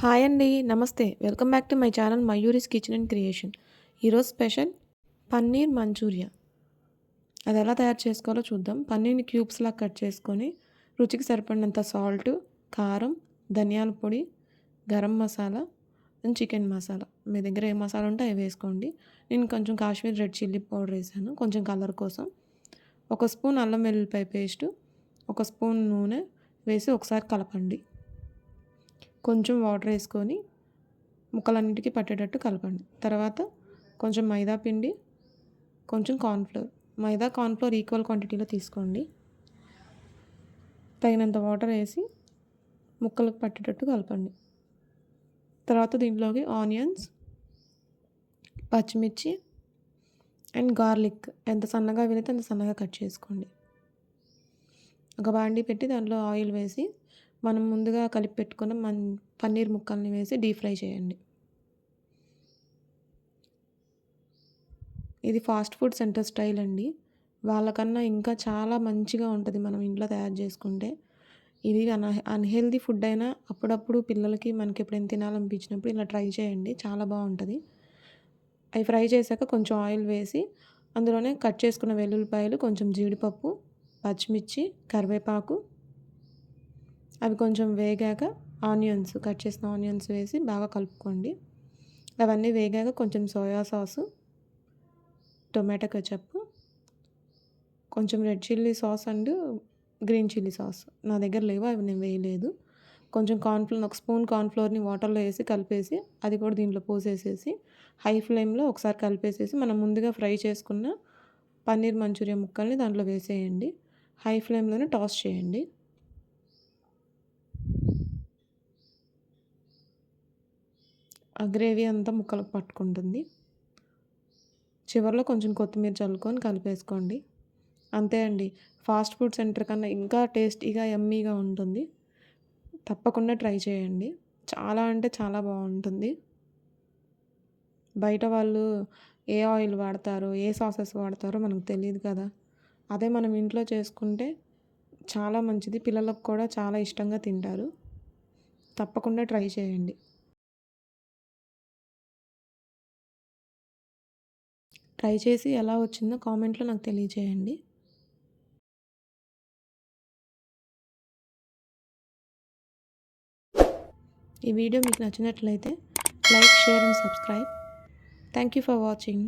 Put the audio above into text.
Hi అండి. నమస్తే. Welcome back to my channel Mayuri's kitchen and creation. ఈరోజు స్పెషల్ పన్నీర్ మంచూరియా. అది ఎలా తయారు చేసుకోవాలో చూద్దాం. పన్నీర్‌ని క్యూబ్స్‌లా కట్ చేసుకొని, రుచికి సరిపడినంత సాల్ట్, కారం, ధనియాల పొడి, గరం మసాలా అండ్ చికెన్ మసాలా. మీ దగ్గర ఏ మసాలా ఉంటే అవి వేసుకోండి. నేను కొంచెం కాశ్మీర్ రెడ్ చిల్లీ పౌడర్ వేసాను కొంచెం కలర్ కోసం. ఒక స్పూన్ అల్లం వెల్లుల్లిపాయ పేస్టు, ఒక స్పూన్ నూనె వేసి ఒకసారి కలపండి. కొంచెం వాటర్ వేసుకొని ముక్కలన్నిటికీ పట్టేటట్టు కలపండి. తర్వాత కొంచెం మైదా పిండి, కొంచెం కార్న్‌ఫ్లోర్. మైదా, కార్న్‌ఫ్లోర్ ఈక్వల్ క్వాంటిటీలో తీసుకోండి. తగినంత వాటర్ వేసి ముక్కలకు పట్టేటట్టు కలపండి. తర్వాత దీంట్లోకి ఆనియన్స్, పచ్చిమిర్చి అండ్ గార్లిక్ ఎంత సన్నగా వీలైతే అంత సన్నగా కట్ చేసుకోండి. ఒక బాండీ పెట్టి దాంట్లో ఆయిల్ వేసి మనం ముందుగా కలిపి పెట్టుకున్న పన్నీర్ ముక్కల్ని వేసి డీప్ ఫ్రై చేయండి. ఇది ఫాస్ట్ ఫుడ్ సెంటర్ స్టైల్ అండి. వాళ్ళకన్నా ఇంకా చాలా మంచిగా ఉంటుంది మనం ఇంట్లో తయారు చేసుకుంటే. ఇది అన్‌హెల్తీ ఫుడ్ అయినా అప్పుడప్పుడు పిల్లలకి మనకి ఎప్పుడైనా తినాలనిపించినప్పుడు ఇలా ట్రై చేయండి. చాలా బాగుంటుంది. అవి ఫ్రై చేశాక కొంచెం ఆయిల్ వేసి అందులోనే కట్ చేసుకున్న వెల్లుల్లిపాయలు, కొంచెం జీడిపప్పు, పచ్చిమిర్చి, కరివేపాకు, అవి కొంచెం వేగాక కట్ చేసిన ఆనియన్స్ వేసి బాగా కలుపుకోండి. అవన్నీ వేగాక కొంచెం సోయా సాసు, టొమాటో కెచప్, కొంచెం red chilli sauce and green chilli sauce నా దగ్గర లేవు, అవి నేను వేయలేదు. కొంచెం ఒక స్పూన్ కార్న్‌ఫ్లోర్‌ని వాటర్లో వేసి కలిపేసి అది కూడా దీంట్లో పోసేసేసి హై ఫ్లేమ్లో ఒకసారి కలిపేసేసి మనం ముందుగా ఫ్రై చేసుకున్న పన్నీర్ మంచూరియా ముక్కల్ని దాంట్లో వేసేయండి. హై ఫ్లేమ్లోనే టాస్ చేయండి. ఆ గ్రేవీ అంతా ముక్కలకు పట్టుకుంటుంది. చివరిలో కొంచెం కొత్తిమీర చల్లుకొని కలిపేసుకోండి. అంతే అండి. ఫాస్ట్ ఫుడ్ సెంటర్ కన్నా ఇంకా టేస్టీగా, యమ్మీగా ఉంటుంది. తప్పకుండా ట్రై చేయండి. చాలా అంటే చాలా బాగుంటుంది. బయట వాళ్ళు ఏ ఆయిల్ వాడతారో, ఏ సాసెస్ వాడతారో మనకు తెలియదు కదా! అదే మనం ఇంట్లో చేసుకుంటే చాలా మంచిది. పిల్లలకు కూడా చాలా ఇష్టంగా తింటారు. తప్పకుండా ట్రై చేయండి. ట్రై చేసి ఎలా వచ్చిందో కామెంట్‌లో నాకు తెలియజేయండి. ఈ వీడియో మీకు నచ్చినట్లయితే like, share and subscribe. Thank you for watching.